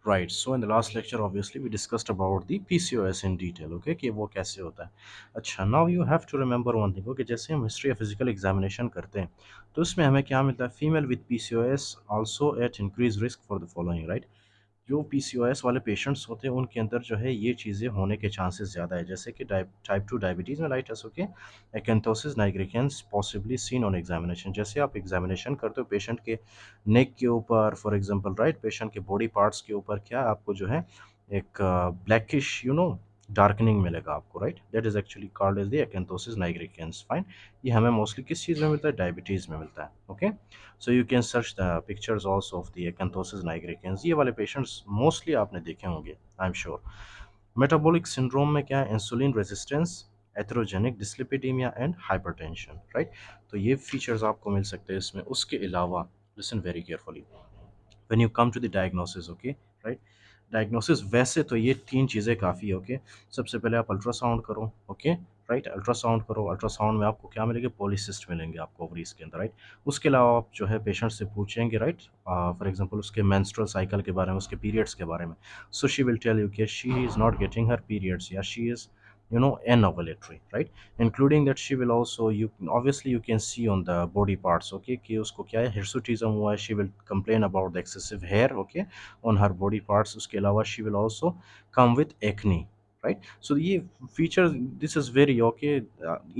Right. So in the last lecture, obviously, we discussed about the PCOS in detail. Okay, कि वो कैसे होता है. अच्छा, now you have to remember one thing. Okay, जैसे हम history या physical examination करते हैं, तो उसमें हमें क्या मिलता है? Female with PCOS also at increased risk for the following, right? जो पीसीओएस वाले पेशेंट्स होते हैं उनके अंदर जो है ये चीज़ें होने के चांसेस ज़्यादा है, जैसे कि type 2 diabetes mellitus, okay, acanthosis nigricans possibly seen on examination. जैसे आप एग्जामिनेशन करते हो पेशेंट के नेक के ऊपर फॉर एग्जांपल, राइट, पेशेंट के बॉडी पार्ट्स के ऊपर क्या आपको जो है एक ब्लैकिश डार्कनिंग मिलेगा आपको, right, that is actually called as the acanthosis nigricans. Fine. ये हमें मोस्टली किस चीज़ में मिलता है? डायबिटीज़ में मिलता है. Okay, so you can search the pictures also of the acanthosis nigricans. ये वाले पेशेंट्स मोस्टली आपने देखे होंगे, I am sure. Metabolic syndrome में क्या है? Insulin resistance, atherogenic dyslipidemia and hypertension, right. तो ये फीचर्स आपको मिल सकते हैं इसमें. उसके अलावा listen very carefully when you come to the diagnosis, okay, right. Diagnosis वैसे तो ये तीन चीज़ें काफ़ी है, ओके. सबसे पहले आप अल्ट्रासाउंड करो, ओके, राइट, अल्ट्रासाउंड करो. अल्ट्रासाउंड में आपको क्या मिलेंगे? पॉलीसिस्ट मिलेंगे आपको ओवरीज के अंदर, राइट. उसके अलावा आप जो है पेशेंट से पूछेंगे, राइट, फॉर एग्जांपल उसके मेंस्ट्रुअल साइकिल के बारे में, उसके पीरियड्स के बारे में. So she will tell you कि she is not getting her periods या she is anovulatory, right, including that she will also, you obviously you can see on the body parts, okay, कि उसको क्या है, hirsutism हुआ है. She will complain about the excessive hair, okay, on her body parts. उसके अलावा she will also come with acne, right. So ये features, this is very okay,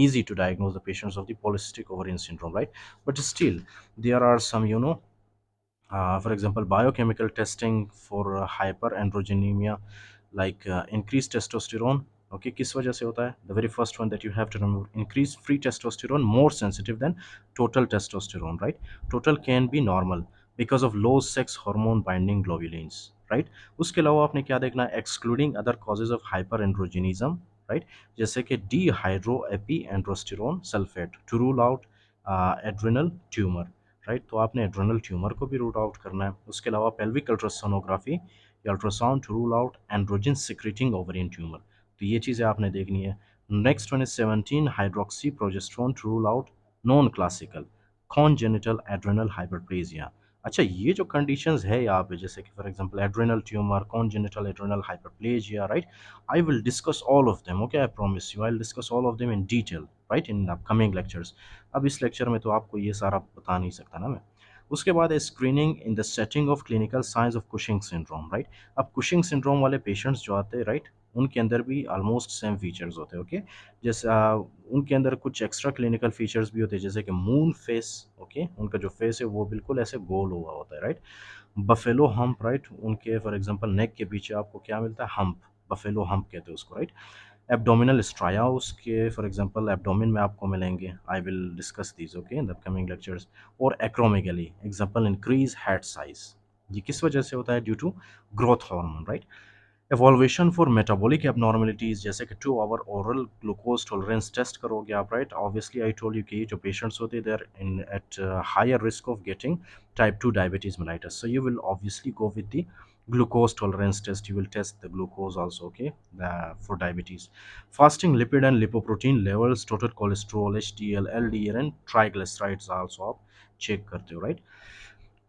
easy to diagnose the patients of the polycystic ovarian syndrome, right. But still there are some, for example, biochemical testing for hyperandrogenemia, like increased testosterone. Okay, किस वजह से होता है? The very first one that you have to remember, increased free testosterone more sensitive than total testosterone, right? Total can be normal because of low sex hormone binding globulins, right? उसके अलावा आपने क्या देखना है? Excluding other causes of hyperandrogenism, right? जैसे कि dehydroepiandrosterone sulfate to rule out adrenal tumor, right. तो आपने एड्रेनल ट्यूमर को भी रूट आउट करना है. उसके अलावा पेल्विक अल्ट्रासोनोग्राफी या ultrasound to rule out androgen secreting ovarian tumour. तो ये चीज़ें आपने देखनी है. Next one is 17 hydroxy progesterone to rule out non classical congenital adrenal hyperplasia. अच्छा, ये जो कंडीशंस है यहाँ पे, जैसे कि for example adrenal tumour, congenital adrenal hyperplasia, right, I will discuss all of them, okay, I promise you, I will discuss all of them in detail, right, in upcoming lectures. अब इस lecture में तो आपको ये सारा बता नहीं सकता ना मैं. उसके बाद है screening in the setting of clinical science of Cushing syndrome, right. अब कुशिंग सिंड्रोम वाले पेशेंट्स जो आते हैं, राइट, उनके अंदर भी ऑलमोस्ट सेम फीचर्स होते हैं, ओके. जैसे उनके अंदर कुछ एक्स्ट्रा क्लिनिकल फीचर्स भी होते हैं, जैसे कि मून फेस, ओके, उनका जो फेस है वो बिल्कुल ऐसे गोल हुआ होता है, राइट. बफेलो हम्प, राइट, उनके फॉर एग्जांपल नेक के पीछे आपको क्या मिलता है? हम्प. बफेलो हम्प कहते हैं उसको, राइट. एब्डोमिनल स्ट्राया उसके फॉर एग्जांपल एब्डोमिन में आपको मिलेंगे. I will discuss these, okay, in the upcoming lectures. और acromegaly example increase head size. ये किस वजह से होता है? Due to growth hormone, right. Evaluation for metabolic abnormalities, जैसे कि 2 hour oral glucose tolerance test करोगे आप, right. Obviously I told you कि जो पेशेंट्स होते हैं they are in at higher risk of getting type 2 diabetes mellitus. So you will obviously go with the glucose tolerance test. You will test the glucose also, okay, for diabetes. Fasting lipid and lipoprotein levels, total cholesterol, HDL, LDL and triglycerides also आप check करते हो, right.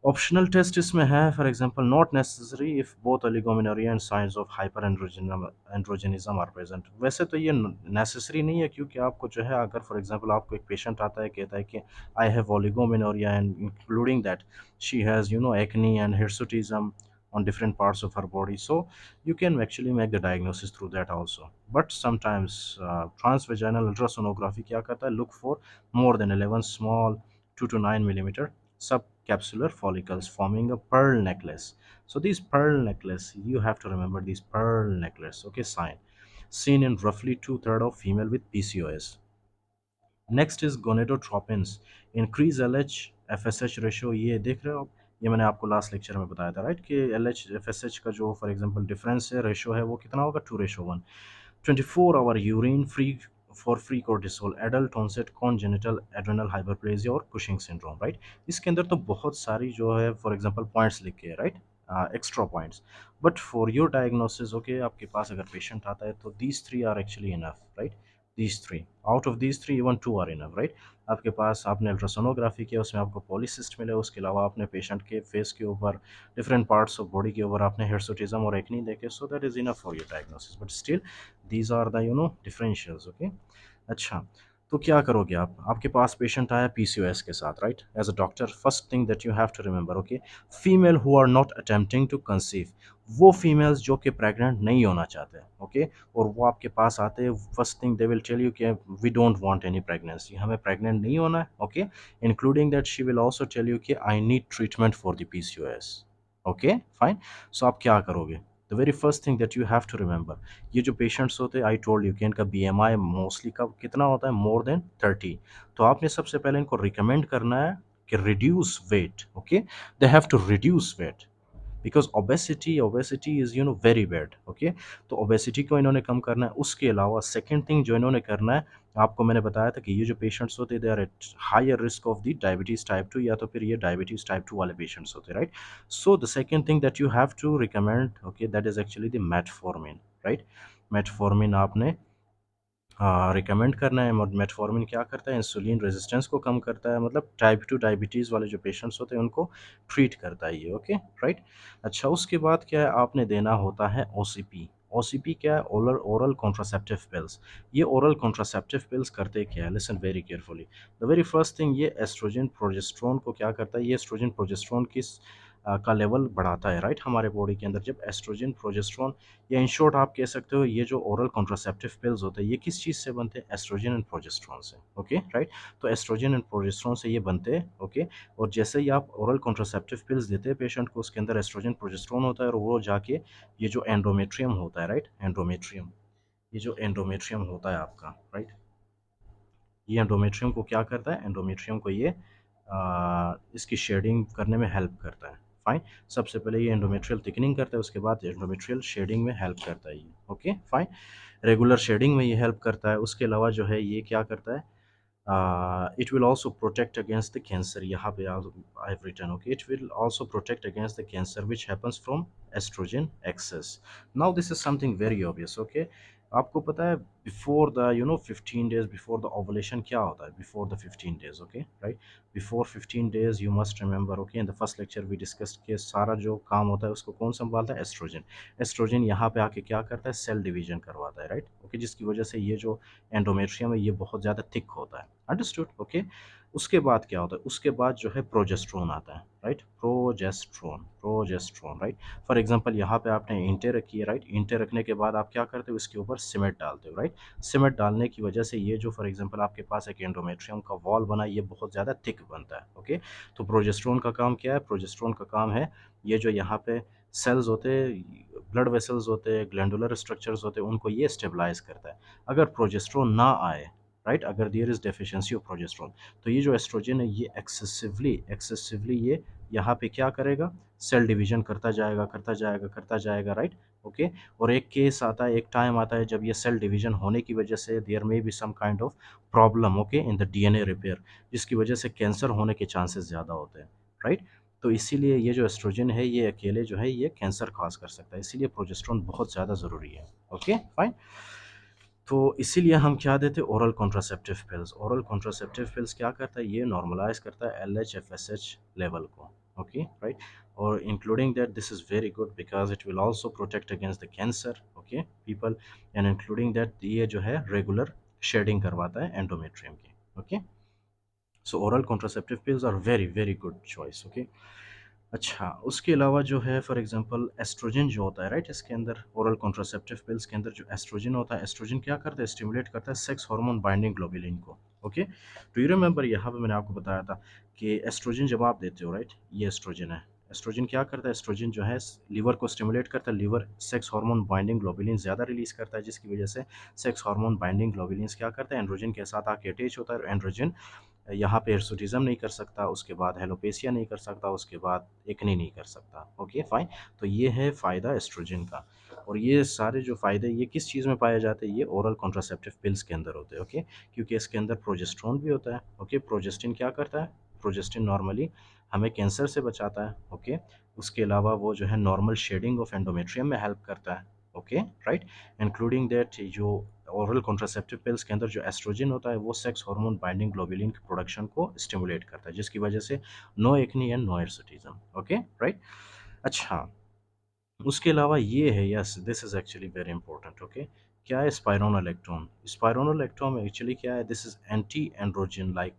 Optional test इसमें है, for example not necessary if both oligomenorrhoea and signs of hyperandrogenism are present. वैसे तो ये necessary नहीं है, क्योंकि आपको जो है, अगर फॉर एग्जांपल आपको एक पेशेंट आता है, कहता है कि I have oligomenorrhoea and including that she has acne and hirsutism on different parts of her body, so you can actually make the diagnosis through that also. But sometimes transvaginal ultrasonography क्या करता है? Look for more than 11 small 2 to 9 millimeter subcapsular follicles forming a pearl necklace. So these pearl necklace, you have to remember these pearl necklace, okay, sign seen in roughly two-thirds of female with PCOS. Next is gonadotropins, increase L H F S H ratio. ये देख रहे हो आप, ये मैंने आपको last lecture में बताया था, राइट, कि L H F S H का जो फॉर एग्जांपल डिफरेंस है, रेशो है, वो कितना होगा? 2:1. 24 hour urine free for free cortisol, adult onset congenital adrenal hyperplasia और कुशिंग सिंड्रोम, राइट. इसके अंदर तो बहुत सारी जो है फॉर एग्जांपल पॉइंट्स लिखे हैं, right, extra points. But for your diagnosis, okay, आपके पास अगर पेशेंट आता है तो these three are actually enough, right. These three, out of these three even two are enough, right. आपके पास आपने अल्ट्रासोनोग्राफी किया, उसमें आपको पॉलीसिस्ट मिले, उसके अलावा आपने पेशेंट के फेस के ऊपर, डिफरेंट पार्ट्स ऑफ बॉडी के ऊपर आपने हिर्सुटिज्म और एक्नी देखे, so that is enough for your diagnosis, but still these are the differentials, okay. अच्छा, तो क्या करोगे आप? आपके पास पेशेंट आया पीसीओएस के साथ, right? As a doctor, first thing that you have to remember, okay, female who are not attempting to conceive, वो फीमेल्स जो कि प्रेग्नेंट नहीं होना चाहते, ओके, और वो आपके पास आते हैं, first thing they will tell you कि we don't want any pregnancy, हमें प्रेग्नेंट नहीं होना है, okay. Including that she will also tell you कि I need treatment for the PCOS, okay, fine. So आप क्या करोगे? The very first thing that you have to remember, ये जो पेशेंट्स होते हैं, आई टोल्ड यू कि इनका बीएमआई मोस्टली का कितना होता है, मोर देन 30, तो आपने सबसे पहले इनको रिकमेंड करना है कि reduce weight, okay, they have to reduce weight, because obesity is very bad, okay. तो ओबेसिटी को इन्होंने कम करना है। उसके अलावा सेकेंड थिंग जो इन्होंने करना है, आपको मैंने बताया था कि ये जो पेशेंट्स होते हैं they are at higher risk of the diabetes type 2, या तो फिर ये डायबिटीज़ टाइप 2 वाले पेशेंट्स होते हैं, right. So the second thing that you have to recommend, okay, that is actually the metformin, right. Metformin आपने रिकमेंड करना है। मेटफॉर्मिन क्या करता है, इंसुलिन रेजिस्टेंस को कम करता है, मतलब टाइप 2 डायबिटीज़ वाले जो पेशेंट्स होते हैं उनको ट्रीट करता है ये, ओके, राइट। अच्छा, उसके बाद क्या है, आपने देना होता है ओसीपी। ओसीपी क्या है? Oral oral contraceptive pills. ये ओरल कॉन्ट्रासेप्टिव पिल्स करते क्या है, listen very carefully. The very first thing, ये एस्ट्रोजन प्रोजेस्टेरोन को क्या करता है, ये एस्ट्रोजन प्रोजेस्टेरोन का लेवल बढ़ाता है, राइट, हमारे बॉडी के अंदर। जब एस्ट्रोजन प्रोजेस्टेरोन, या इन शॉर्ट आप कह सकते हो, ये जो ओरल कॉन्ट्रासेप्टिव पिल्स होते हैं ये किस चीज़ से बनते हैं, एस्ट्रोजन एंड प्रोजेस्टेरोन से, ओके, राइट। तो एस्ट्रोजन एंड प्रोजेस्टेरोन से ये बनते हैं, ओके। और जैसे ही आप ओरल कॉन्ट्रासेप्टिव पिल्स देते हैं पेशेंट को, उसके अंदर एस्ट्रोजन प्रोजेस्टेरोन होता है, और वो जाके ये जो एंडोमेट्रियम होता है, राइट, एंडोमेट्रियम, ये जो एंडोमेट्रियम होता है आपका, राइट, ये एंडोमेट्रियम को क्या करता है, एंडोमेट्रियम को ये इसकी शेडिंग करने में हेल्प करता है, फाइन। सबसे पहले ये एंडोमेट्रियल थिकनिंग करता है, उसके बाद एंडोमेट्रियल शेडिंग में हेल्प करता है ये, ओके, फाइन। रेगुलर शेडिंग में ये हेल्प करता है। उसके अलावा जो है ये क्या करता है, it will also protect against the cancer, यहाँ पे I have written, okay, it will also protect against the cancer which happens from estrogen excess. Now this is something very obvious, okay। आपको पता है before the 15 days before the ovulation क्या होता है, before the 15 days, okay, right. Before 15 days you must remember, okay, in the first lecture we discussed के सारा जो काम होता है उसको कौन संभालता है, एस्ट्रोजन। एस्ट्रोजन यहाँ पे आके क्या करता है, सेल डिवीजन करवाता है, राइट, ओके, जिसकी वजह से ये जो एंडोमेट्रियम है ये बहुत ज़्यादा थिक होता है, अंडरस्टूड, ओके। उसके बाद क्या होता है, उसके बाद जो है प्रोजेस्ट्रोन आता है, right, progesterone, right. For example यहाँ पे आपने ईंटें रखी है, राइट, ईंटें रखने के बाद आप क्या करते हो, इसके ऊपर सीमेंट डालते हो, राइट। सीमेंट डालने की वजह से ये जो फॉर एग्जांपल आपके पास एक एंडोमेट्रियम का वॉल बना, ये बहुत ज़्यादा थिक बनता है, ओके। तो प्रोजेस्ट्रोन का काम क्या है, प्रोजेस्ट्रोन का काम है ये जो यहाँ पे सेल्स होते हैं, ब्लड वेसल्स होते हैं, ग्लैंडुलर स्ट्रक्चर्स होते हैं, उनको ये स्टेबलाइज करता है। अगर प्रोजेस्ट्रोन ना आए, राइट, अगर there is deficiency of progesterone, तो ये जो एस्ट्रोजन है ये एक्सेसिवली ये यहाँ पे क्या करेगा, सेल डिवीजन करता जाएगा, करता जाएगा, करता जाएगा, राइट, ओके। और एक केस आता है, एक टाइम आता है जब ये सेल डिवीजन होने की वजह से there may be some kind of problem, okay, in the DNA repair, जिसकी वजह से कैंसर होने के चांसेस ज़्यादा होते हैं, राइट। तो इसीलिए ये जो एस्ट्रोजन है ये अकेले जो है ये कैंसर कॉज कर सकता है, इसीलिए प्रोजेस्टेरोन बहुत ज़्यादा ज़रूरी है, ओके, फाइन। तो इसीलिए हम क्या देते हैं, oral contraceptive pills. Oral contraceptive pills क्या करता है, ये नॉर्मलाइज करता है LH-FSH लेवल को, ओके, राइट। और including that this is very good because it will also protect against the cancer, okay, people. And including that ये जो है रेगुलर शेडिंग करवाता है एंडोमेट्रियम की, okay. So oral contraceptive pills are very very good choice, okay. अच्छा, उसके अलावा जो है फॉर एग्जांपल एस्ट्रोजन जो होता है, राइट, इसके अंदर ओरल कॉन्ट्रासेप्टिव पिल्स के अंदर जो एस्ट्रोजन होता है, एस्ट्रोजन क्या करता है, स्टिमुलेट करता है सेक्स हार्मोन बाइंडिंग ग्लोबुलिन को, ओके। डू यू रिमेंबर यहाँ पे मैंने आपको बताया था कि एस्ट्रोजन जब आप देते हो, राइट, ये एस्ट्रोजन है, एस्ट्रोजन क्या करता है, एस्ट्रोजन जो है लीवर को स्टिमुलेट करता है, liver sex hormone binding globulin ज़्यादा रिलीज करता है, जिसकी वजह से सेक्स हार्मोन बाइंडिंग ग्लोबुलिन क्या करता है, एंड्रोजन के साथ आके अटैच होता है, और एंड्रोजन यहाँ पे हिर्सुटिज़म नहीं कर सकता, उसके बाद हेलोपेसिया नहीं कर सकता, उसके बाद एक्ने नहीं कर सकता, ओके, फाइन। तो ये है फ़ायदा एस्ट्रोजन का। और ये सारे जो फ़ायदे ये किस चीज़ में पाए जाते हैं, ये ओरल कॉन्ट्रासेप्टिव पिल्स के अंदर होते हैं, ओके। क्योंकि इसके अंदर प्रोजेस्टेरोन भी होता है, ओके। प्रोजेस्टिन क्या करता है, प्रोजेस्टिन नॉर्मली हमें कैंसर से बचाता है, ओके। उसके अलावा वो जो है नॉर्मल शेडिंग ऑफ एंडोमेट्रियम में हेल्प करता है, ओके, राइट। इंक्लूडिंग दैट जो ओरल कॉन्ट्रासेप्टिव पिल्स के अंदर जो एस्ट्रोजन होता है वो सेक्स हार्मोन बाइंडिंग ग्लोबुलिन की प्रोडक्शन को स्टिमुलेट करता है, जिसकी वजह से no acne and no hirsutism. Okay, right. अच्छा, उसके अलावा ये है, yes this is actually very important. Okay, क्या है स्पाइरोनोलेक्टोन? स्पाइरोनोलेक्टोन एक्चुअली क्या है, this is anti androgen like,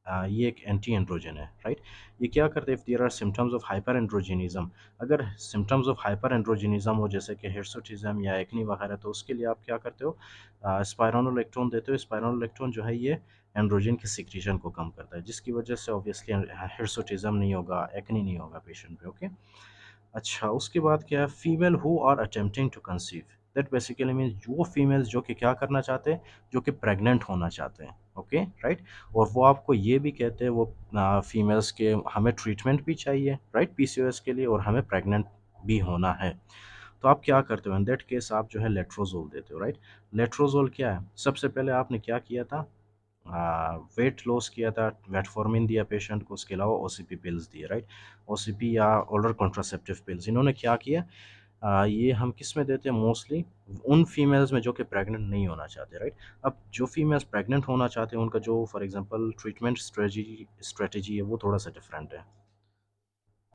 ये एक एंटी एंड्रोजन है, राइट। ये क्या करते हैं, if there are symptoms of hyperandrogenism, अगर सिम्टम्स ऑफ हाइपर एंड्रोजिनिज्म हो जैसे कि हिर्सुटिज्म या एक्नी वगैरह, तो उसके लिए आप क्या करते हो, स्पाइरोनोलेक्टोन देते हो। स्पाइरोनोलेक्टोन जो है ये एंड्रोजन की सिक्रीशन को कम करता है, जिसकी वजह से ऑब्वियसली हिर्सुटिज्म नहीं होगा, एक्नी नहीं होगा पेशेंट पे। ओके। अच्छा, उसके बाद क्या है, female who are attempting to conceive, that basically means वो फीमेल्स जो कि क्या करना चाहते हैं, जो कि प्रेग्नेंट होना चाहते हैं। Okay, right. और वो आपको ये भी कहते हैं, वो फीमेल्स के हमें ट्रीटमेंट भी चाहिए, राइट, पीसीओएस के लिए, और हमें प्रेग्नेंट भी होना है। तो आप क्या करते हो इन दैट केस, आप जो है लेट्रोजोल देते हो, राइट। लेट्रोजोल क्या है, सबसे पहले आपने क्या किया था, वेट लॉस किया था, मेटफॉर्मिन दिया पेशेंट को, उसके अलावा ओसीपी पिल्स दिए, राइट। ओसीपी या ओरल कॉन्ट्रासेप्टिव पिल्स, इन्होंने क्या किया, ये हम किस में देते हैं मोस्टली, उन फीमेल्स में जो कि प्रेग्नेंट नहीं होना चाहते, राइट। अब जो फीमेल्स प्रेग्नेंट होना चाहते हैं उनका जो फॉर एग्जांपल ट्रीटमेंट स्ट्रेटजी है वो थोड़ा सा डिफरेंट है।